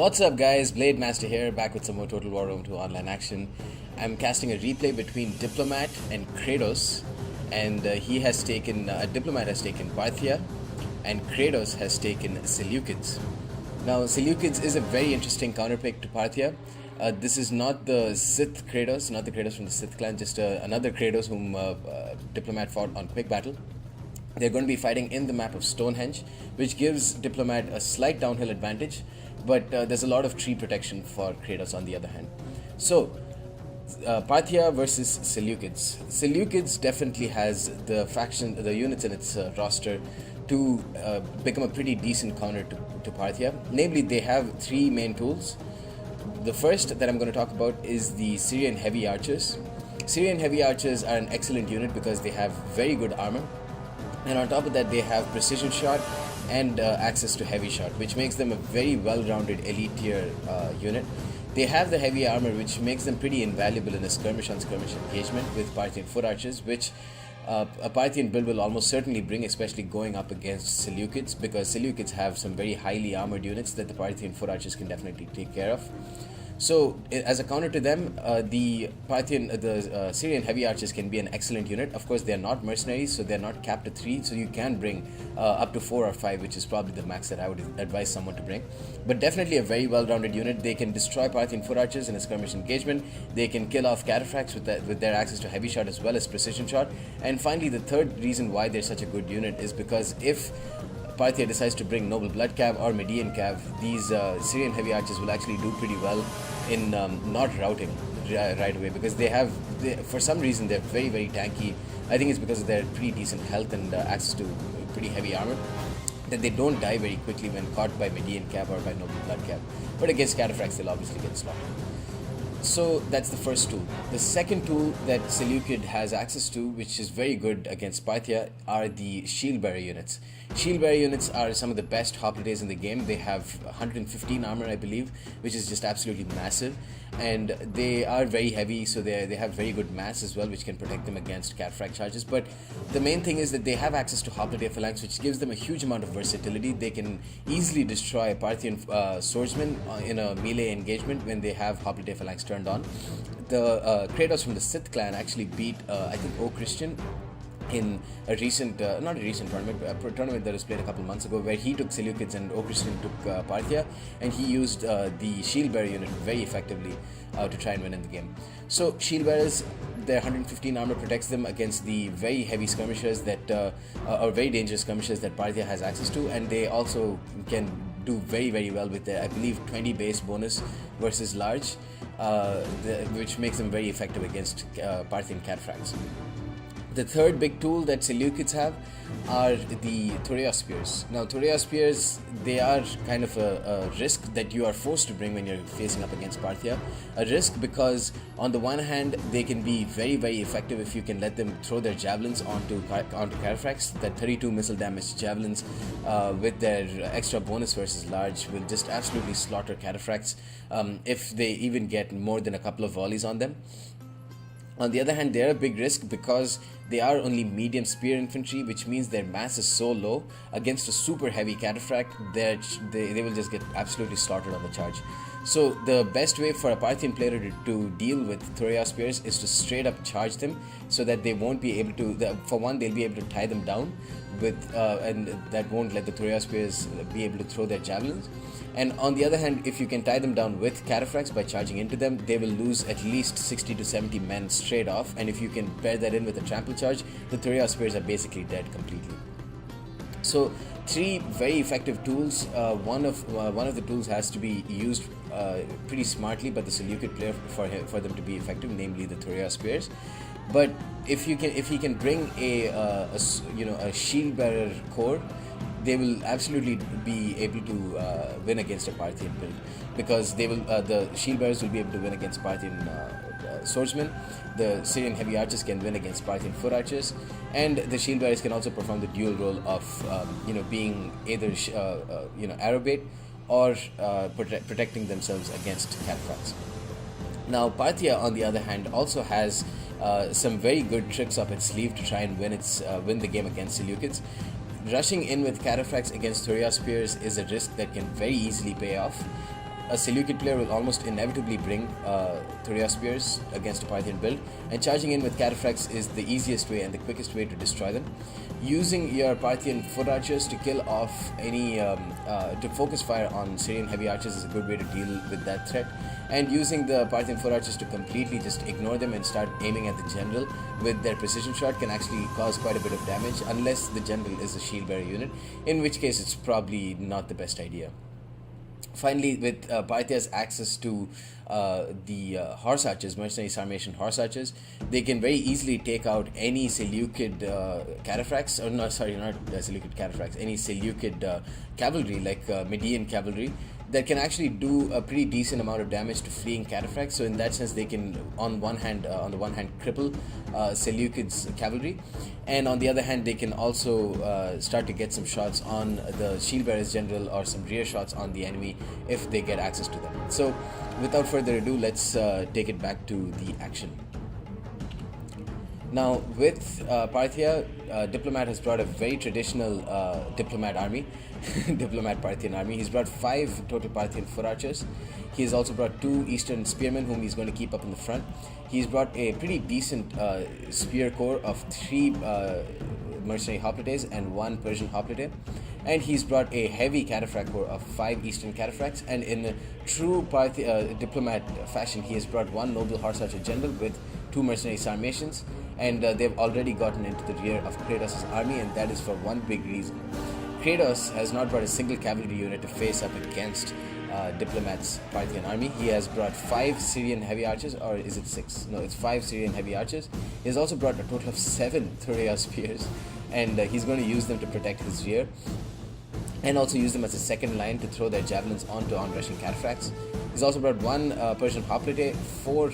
What's up guys, Blade Master here, back with some more Total War Rome 2 online action. I'm casting a replay between Diplomat and Kratos, and Diplomat has taken Parthia, and Kratos has taken Seleucids. Now Seleucids is a very interesting counterpick to Parthia. This is not the Sith Kratos, not the Kratos from the Sith clan, just another Kratos whom Diplomat fought on Quick Battle. They're going to be fighting in the map of Stonehenge, which gives Diplomat a slight downhill advantage, but there's a lot of tree protection for Kratos on the other hand. So, Parthia versus Seleucids. Seleucids definitely has the units in its roster to become a pretty decent counter to Parthia. Namely, they have three main tools. The first that I'm going to talk about is the Syrian Heavy Archers. Syrian Heavy Archers are an excellent unit because they have very good armor. And on top of that, they have precision shot and access to heavy shot, which makes them a very well-rounded elite tier unit. They have the heavy armor, which makes them pretty invaluable in a skirmish-on-skirmish engagement with Parthian foot archers, which a Parthian build will almost certainly bring, especially going up against Seleucids, because Seleucids have some very highly armored units that the Parthian foot archers can definitely take care of. So, as a counter to them, the Syrian Heavy Archers can be an excellent unit. Of course, they are not mercenaries, so they are not capped at 3, so you can bring up to 4 or 5, which is probably the max that I would advise someone to bring. But definitely a very well-rounded unit. They can destroy Parthian foot archers in a skirmish engagement. They can kill off cataphracts with their access to heavy shot as well as precision shot. And finally, the third reason why they're such a good unit is because if Parthia decides to bring Noble Blood Cav or Median Cav, these Syrian Heavy Archers will actually do pretty well in not routing right away, because for some reason they're very, very tanky. I think it's because of their pretty decent health and access to pretty heavy armor, that they don't die very quickly when caught by Median Cav or by Noble Blood Cav. But against cataphracts, they'll obviously get slaughtered. So that's the first tool. The second tool that Seleucid has access to, which is very good against Parthia, are the Shield Bearer units. Shield Bearer units are some of the best hoplites in the game. They have 115 armor, I believe, which is just absolutely massive. And they are very heavy, so they have very good mass as well, which can protect them against cataphract charges. But the main thing is that they have access to hoplite phalanx, which gives them a huge amount of versatility. They can easily destroy a Parthian swordsman in a melee engagement when they have hoplite phalanx turned on. The Kratos from the Sith clan actually beat, I think, O Christian in a recent, not a recent tournament, a tournament that was played a couple months ago, where he took Seleucids and O Christian took Parthia, and he used the Shield Bearer unit very effectively to try and win in the game. So Shield Bearers, their 115 armor protects them against the very heavy skirmishers that or very dangerous skirmishers that Parthia has access to, and they also can do very, very well with their, I believe, 20 base bonus versus large, which makes them very effective against Parthian cataphracts. The third big tool that Seleucids have are the Thoreia Spears. Now, Thoreia Spears, they are kind of a risk that you are forced to bring when you're facing up against Parthia. A risk because, on the one hand, they can be very, very effective if you can let them throw their javelins onto cataphracts. That 32 missile damage javelins with their extra bonus versus large will just absolutely slaughter cataphracts if they even get more than a couple of volleys on them. On the other hand, they are a big risk because they are only medium spear infantry, which means their mass is so low. Against a super heavy cataphract, they will just get absolutely slaughtered on the charge. So the best way for a Parthian player to deal with Thoreia Spears is to straight up charge them, so that they won't be able to, for one, they'll be able to tie them down with, and that won't let the Thoreia Spears be able to throw their javelins. And on the other hand, if you can tie them down with cataphracts by charging into them, they will lose at least 60 to 70 men straight off. And if you can pair that in with a trample charge, the Thoreia Spears are basically dead completely. So, three very effective tools. One of the tools has to be used pretty smartly by the Seleucid player for them to be effective, namely the Thoreia Spears. But if he can bring a shield bearer core, they will absolutely be able to win against a Parthian build, because the shield bearers will be able to win against Parthian swordsmen. The Syrian Heavy Archers can win against Parthian foot archers, and the shield bearers can also perform the dual role of being either arrow bait or protecting themselves against cataphracts. Now, Parthia, on the other hand, also has some very good tricks up its sleeve to try and win the game against Seleucids. Rushing in with cataphracts against Thoreia Spears is a risk that can very easily pay off. a Seleucid player will almost inevitably bring Thoria spears against a Parthian build, and charging in with cataphracts is the easiest way and the quickest way to destroy them. Using your Parthian foot archers to kill off any, to focus fire on Syrian heavy archers is a good way to deal with that threat. And using the Parthian foot archers to completely just ignore them and start aiming at the general with their precision shot can actually cause quite a bit of damage, unless the general is a shield bearer unit, in which case it's probably not the best idea. Finally, with Parthia's access to the horse archers, mercenary Sarmatian horse archers, they can very easily take out any Seleucid cataphracts, or not Seleucid cataphracts, any Seleucid cavalry like Median cavalry that can actually do a pretty decent amount of damage to fleeing cataphracts. So in that sense, they can on the one hand cripple Seleucids cavalry, and on the other hand they can also start to get some shots on the shield bearers general or some rear shots on the enemy if they get access to them. So without further ado, let's take it back to the action. Now, with Parthia, Diplomat has brought a very traditional Diplomat army, Diplomat Parthian army. He's brought 5 total Parthian foot archers. He's also brought 2 Eastern spearmen whom he's going to keep up in the front. He's brought a pretty decent spear corps of 3 mercenary hoplites and 1 Persian hoplite. And he's brought a heavy cataphract corps of 5 Eastern cataphracts. And in a true Diplomat fashion, he has brought 1 noble horse archer general with 2 mercenary Sarmatians. And they've already gotten into the rear of Kratos' army, and that is for one big reason. Kratos has not brought a single cavalry unit to face up against Diplomat's Parthian army. He has brought 5 Syrian heavy archers, or is it 6? No, it's 5 Syrian heavy archers. He has also brought a total of 7 Thoria spears, and he's going to use them to protect his rear, and also use them as a second line to throw their javelins onto onrushing cataphracts. He's also brought 1 Persian hoplite, 4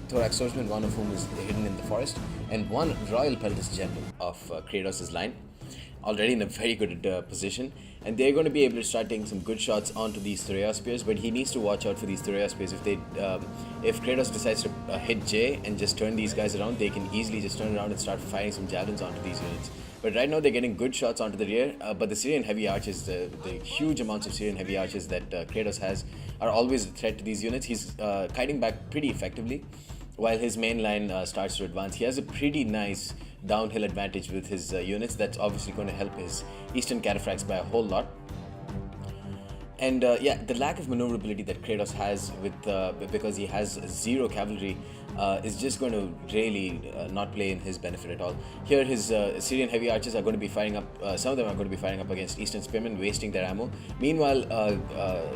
thorax swordsmen, 1 of whom is hidden in the forest, and 1 royal peltis general of Kratos' line, already in a very good position. And they're going to be able to start taking some good shots onto these Thoria spears, but he needs to watch out for these Thoria spears. If Kratos decides to hit J and just turn these guys around, they can easily just turn around and start firing some javelins onto these units. But right now they're getting good shots onto the rear, but the Syrian heavy archers, the huge amounts of Syrian heavy archers that Kratos has, are always a threat to these units. He's kiting back pretty effectively while his main line starts to advance. He has a pretty nice downhill advantage with his units. That's obviously going to help his Eastern cataphracts by a whole lot. And the lack of maneuverability that Kratos has because he has 0 cavalry is just going to really not play in his benefit at all. Here his Syrian heavy archers are going to be firing up, some of them are going to be firing up against Eastern spearmen, wasting their ammo. Meanwhile,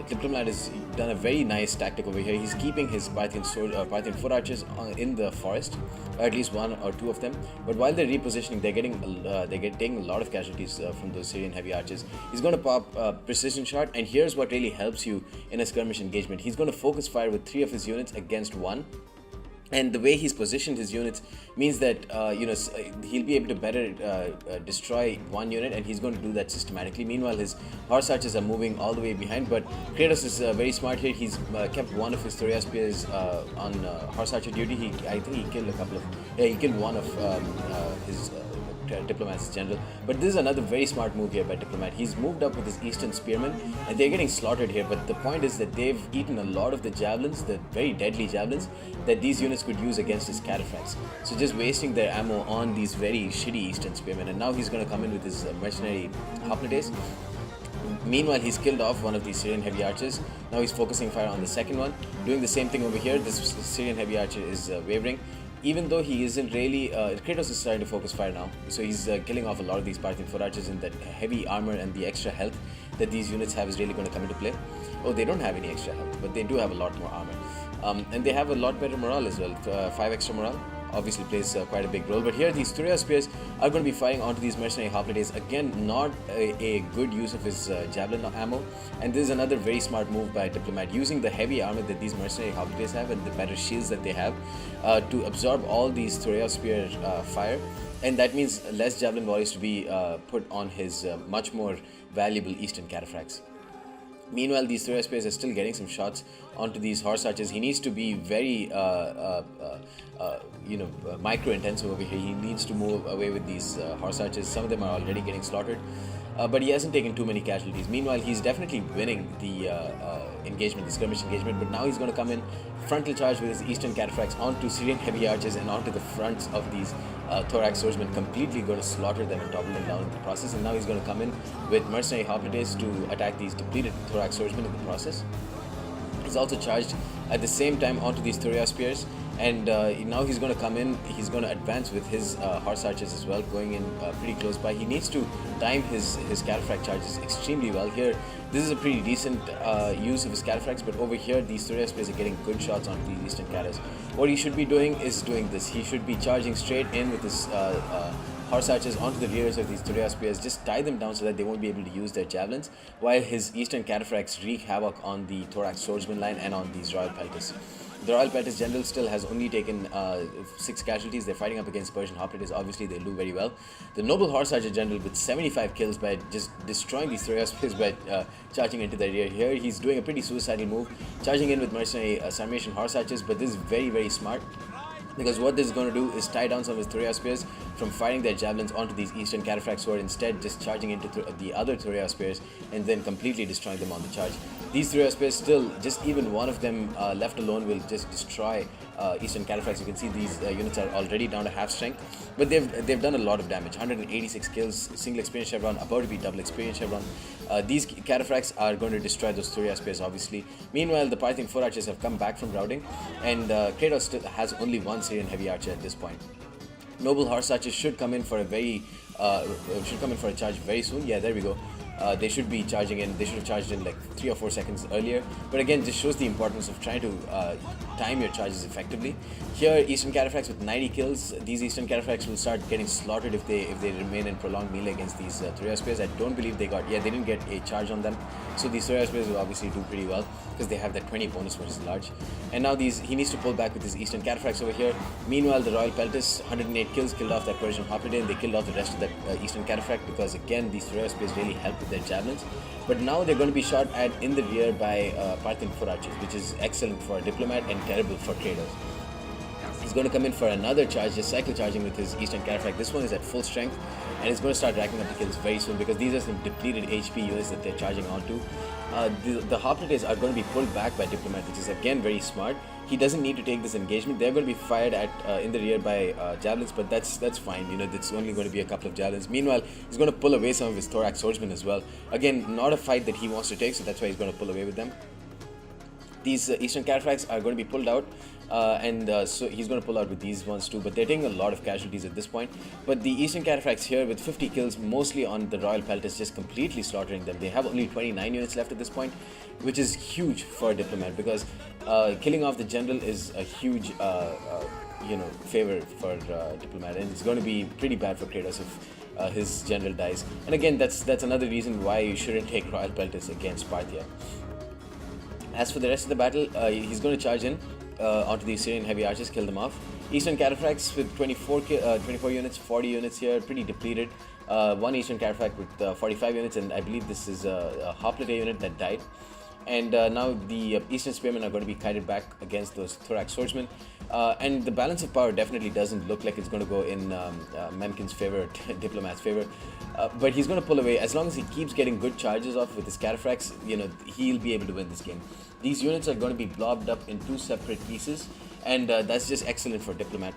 Diplomat has done a very nice tactic over here. He's keeping his Parthian foot archers in the forest, or at least 1 or 2 of them. But while they're repositioning, they're taking a lot of casualties from those Syrian heavy archers. He's going to pop precision shot, and here's what really helps you in a skirmish engagement. He's going to focus fire with 3 of his units against 1. And the way he's positioned his units means that he'll be able to better destroy 1 unit, and he's going to do that systematically. Meanwhile, his horse archers are moving all the way behind, but Kratos is very smart here. He's kept 1 of his Thoria spears on horse archer duty. I think he killed he killed 1 of his Diplomat's general. But this is another very smart move here by Diplomat. He's moved up with his Eastern spearmen, and they're getting slaughtered here. But the point is that they've eaten a lot of the javelins, the very deadly javelins that these units could use against his cataphracts. So just wasting their ammo on these very shitty Eastern spearmen. And now he's going to come in with his mercenary hoplites. Meanwhile, he's killed off 1 of these Syrian heavy archers. Now he's focusing fire on the second one. Doing the same thing over here. This Syrian heavy archer is wavering. Even though he isn't really, Kratos is starting to focus fire now, so he's killing off a lot of these Parthian foot archers, and that heavy armor and the extra health that these units have is really going to come into play. Oh, they don't have any extra health, but they do have a lot more armor. And they have a lot better morale as well. 5 extra morale obviously plays quite a big role. But here these Thoria spears are going to be firing onto these mercenary hoplites. Again, not a good use of his javelin ammo. And this is another very smart move by Diplomat, using the heavy armor that these mercenary hoplites have and the better shields that they have to absorb all these Thoria spear fire. And that means less javelin volleys to be put on his much more valuable Eastern cataphracts. Meanwhile, these Thoria spears are still getting some shots onto these horse archers. He needs to be very, micro-intensive over here. He needs to move away with these horse archers. Some of them are already getting slaughtered. but he hasn't taken too many casualties. Meanwhile, he's definitely winning the engagement, the skirmish engagement, but now he's going to come in frontal charge with his Eastern Cataphracts onto Syrian heavy archers and onto the fronts of these thorax swordsmen, completely going to slaughter them and topple them down in the process. And now he's going to come in with mercenary hoplites to attack these depleted thorax swordsmen in the process. He's also charged at the same time onto these Thuria spears, and now he's going to come in, he's going to advance with his horse archers as well, going in pretty close by. He needs to time his cataphract charges extremely well here. This is a pretty decent use of his cataphracts, but over here these Thuria spears are getting good shots onto these Eastern Catas. What he should be doing is doing this. He should be charging straight in with his horse archers onto the rears of these Thuria spears, just tie them down so that they won't be able to use their javelins, while his Eastern Cataphracts wreak havoc on the thorax swordsman line and on these Royal Peltas. The Royal Peltas general still has only taken 6 casualties. They're fighting up against Persian hoplites. Obviously, they'll do very well. The Noble Horse Archer general with 75 kills by just destroying these Thuria spears by charging into the rear here. He's doing a pretty suicidal move, charging in with mercenary Sarmatian horse archers, but this is very, very smart, because what this is going to do is tie down some of his Thuria spears from firing their javelins onto these Eastern Cataphracts, who are instead just charging into the other Thuria spears and then completely destroying them on the charge. These Thuria spears still, just even one of them left alone will just destroy Eastern Cataphracts. You can see these units are already down to half strength, but they've done a lot of damage. 186 kills, single experience chevron, about to be double experience chevron. These cataphracts are going to destroy those Thuria spears, obviously. Meanwhile, the Parthian 4 archers have come back from routing, and Kratos still has only one Syrian heavy archer at this point. Noble horse archers should come in for a charge very soon. Yeah, there we go. They should be charging in. They should have charged in like 3 or 4 seconds earlier. But again, this shows the importance of trying to time your charges effectively. Here, Eastern Cataphracts with 90 kills. These Eastern Cataphracts will start getting slaughtered if they remain in prolonged melee against these Thuria spears. I don't believe they didn't get a charge on them. So these Thuria spears will obviously do pretty well because they have that 20 bonus versus large. And now he needs to pull back with his Eastern Cataphracts over here. Meanwhile, the Royal Peltas, 108 kills, killed off that Persian hoplite, and they killed off the rest of that Eastern Cataphract, because again, these Thuria spears really help with their javelins. But now they're going to be shot at in the rear by Parthian 4 archers, which is excellent for a diplomat and terrible for traders. He's going to come in for another charge, just cycle charging with his Eastern Cataphract. This one is at full strength, and it's going to start racking up the kills very soon, because these are some depleted HP units that they're charging onto. The hoplites are going to be pulled back by Diplomat, which is again very smart. He doesn't need to take this engagement. They're going to be fired at in the rear by javelins, but that's fine. You know, it's only going to be a couple of javelins. Meanwhile, he's going to pull away some of his thorax swordsmen as well. Again, not a fight that he wants to take, so that's why he's going to pull away with them. These Eastern Cataphracts are going to be pulled out, so he's going to pull out with these ones too, but they're taking a lot of casualties at this point. But the Eastern Cataphracts here with 50 kills, mostly on the Royal Peltas, just completely slaughtering them. They have only 29 units left at this point, which is huge for a diplomat, because killing off the general is a huge favor for diplomat, and it's going to be pretty bad for Kratos if his general dies. And again, that's another reason why you shouldn't take Royal Peltas against Parthia. As for the rest of the battle, he's going to charge in onto the Syrian heavy archers, kill them off. Eastern Cataphracts with 24 units, 40 units here, pretty depleted. One Eastern Cataphract with 45 units, and I believe this is a hoplite unit that died. And now the Eastern Spearmen are going to be kited back against those thorax swordsmen. And the balance of power definitely doesn't look like it's going to go in Memkin's favor, Diplomat's favor. But he's going to pull away. As long as he keeps getting good charges off with his cataphracts, he'll be able to win this game. These units are going to be blobbed up in 2 separate pieces, and that's just excellent for Diplomat,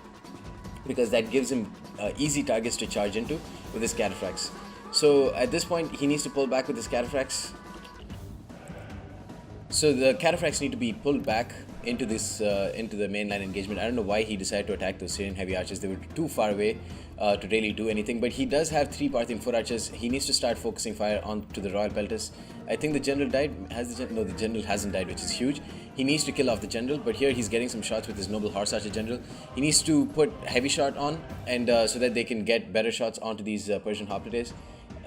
because that gives him easy targets to charge into with his cataphracts. So at this point, he needs to pull back with his cataphracts. So the cataphracts need to be pulled back into this into the mainline engagement. I don't know why he decided to attack those Syrian heavy archers. They were too far away to really do anything. But he does have 3 Parthian 4 archers. He needs to start focusing fire onto the Royal Peltas. I think the general died. No, the general hasn't died, which is huge. He needs to kill off the general, but here he's getting some shots with his Noble Horse Archer general. He needs to put heavy shot on, and so that they can get better shots onto these Persian hoplites.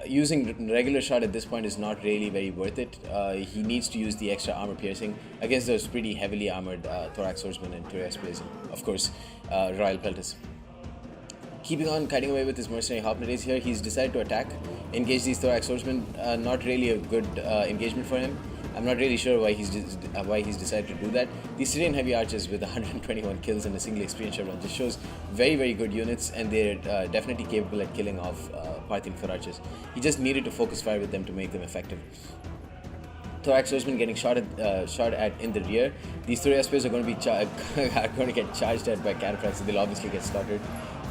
Using regular shot at this point is not really very worth it. He needs to use the extra armor piercing against those pretty heavily armored thorax swordsmen and Thuria spears, and of course Royal Peltas. Keeping on kiting away with his mercenary hoplites here, he's decided to attack, engage these thorax swordsmen. Not really a good engagement for him. I'm not really sure why he's decided to do that. The Syrian heavy archers with 121 kills and a single experience run just shows very, very good units, and they're definitely capable at killing off Parthian foot archers. He just needed to focus fire with them to make them effective. Thorax swordsmen getting shot at in the rear. These Thoria spears are going to be are going to get charged at by cataphracts, so they'll obviously get slaughtered.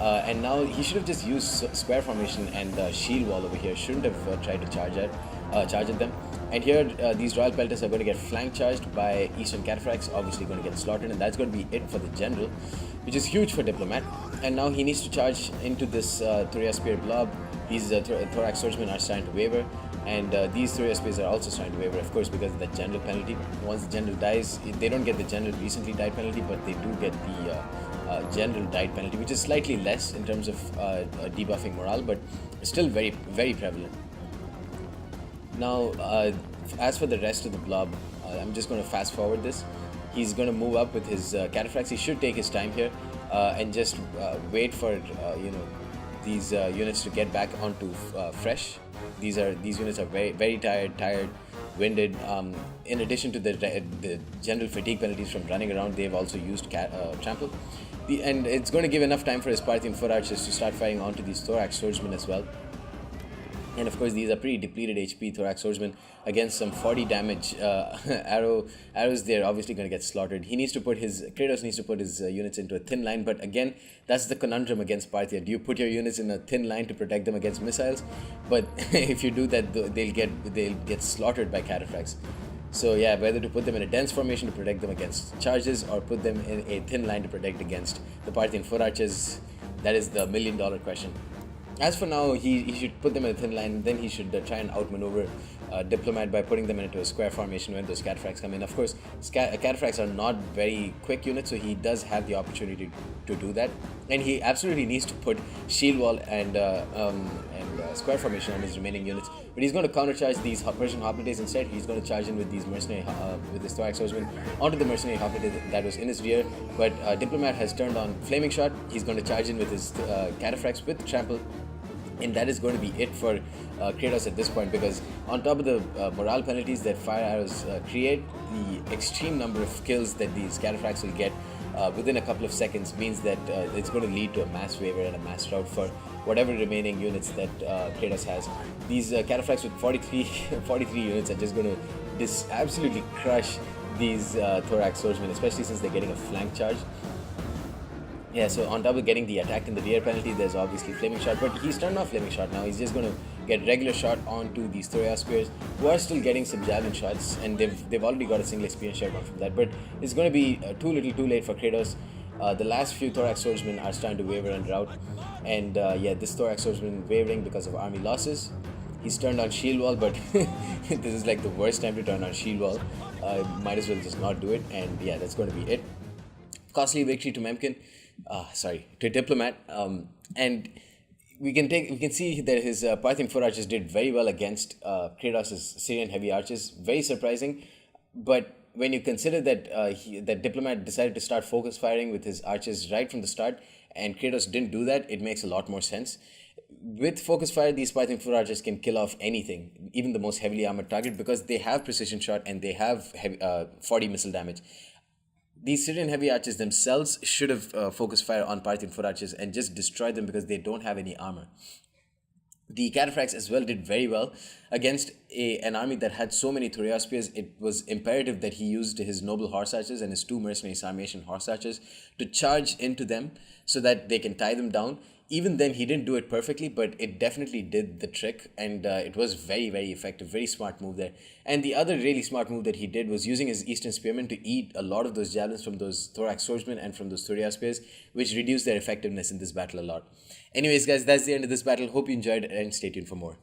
And now he should have just used square formation and shield wall over here. Shouldn't have tried to charge at them. And here these royal pelters are going to get flank charged by eastern cataphracts, obviously going to get slaughtered, and that's going to be it for the general, which is huge for diplomat. And now he needs to charge into this Thoria spear blob. These thorax swordsmen are starting to waver. And these Thoria spears are also starting to waver, of course, because of that general penalty. Once the general dies, they don't get the general recently died penalty, but they do get the general died penalty, which is slightly less in terms of debuffing morale, but still very, very prevalent. Now, as for the rest of the blob, I'm just going to fast forward this. He's going to move up with his cataphracts. He should take his time here and just wait for these units to get back onto fresh. These units are very, very tired, winded. In addition to the general fatigue penalties from running around, they've also used trample. And it's going to give enough time for his Parthian foot archers to start firing onto these thorax swordsmen as well. And of course, these are pretty depleted HP thorax swordsmen against some 40 damage arrows. They're obviously going to get slaughtered. Kratos needs to put his units into a thin line. But again, that's the conundrum against Parthia. Do you put your units in a thin line to protect them against missiles? But if you do that, they'll get slaughtered by cataphracts. So yeah, whether to put them in a dense formation to protect them against charges, or put them in a thin line to protect against the Parthian foot archers, that is the $1 million question. As for now, he should put them in a thin line, then he should try and outmaneuver Diplomat by putting them into a square formation when those cataphracts come in. Of course, cataphracts are not very quick units, so he does have the opportunity to do that. And he absolutely needs to put shield wall and square formation on his remaining units. But he's going to countercharge these Persian hoplites instead. He's going to charge in with these mercenary, with his thorax swordsman onto the mercenary hoplite that was in his rear. But Diplomat has turned on flaming shot. He's going to charge in with his cataphracts with trample. And that is going to be it for Kratos at this point, because on top of the morale penalties that fire arrows create, the extreme number of kills that these cataphracts will get within a couple of seconds means that it's going to lead to a mass waiver and a mass rout for whatever remaining units that Kratos has. These cataphracts with 43 units are just going to absolutely crush these thorax swordsmen, especially since they're getting a flank charge. Yeah, so on top of getting the attack in the rear penalty, there's obviously flaming shot, but he's turned off flaming shot now. He's just going to get regular shot onto these Thoria spears, who are still getting some javelin shots, and they've already got a single experience shot from that. But it's going to be too little, too late for Kratos. The last few thorax swordsmen are starting to waver and rout, and yeah, this thorax swordsman wavering because of army losses. He's turned on shield wall, but this is like the worst time to turn on shield wall. Might as well just not do it, and yeah, that's going to be it. Costly victory to Memkin. To Diplomat, and we can see that his Parthian foot archers did very well against Kratos' Syrian heavy archers. Very surprising, but when you consider that that Diplomat decided to start focus firing with his archers right from the start, and Kratos didn't do that, it makes a lot more sense. With focus fire, these Parthian foot archers can kill off anything, even the most heavily armored target, because they have precision shot and they have 40 missile damage. These Syrian heavy archers themselves should have focused fire on Parthian foot archers and just destroyed them because they don't have any armor. The cataphracts as well did very well against an army that had so many Thoria spears. It was imperative that he used his noble horse archers and his two mercenary Sarmatian horse archers to charge into them so that they can tie them down. Even then, he didn't do it perfectly, but it definitely did the trick, and it was very, very effective. Very smart move there. And the other really smart move that he did was using his Eastern Spearmen to eat a lot of those javelins from those thorax swordsmen and from those Thoria spears, which reduced their effectiveness in this battle a lot. Anyways, guys, that's the end of this battle. Hope you enjoyed it, and stay tuned for more.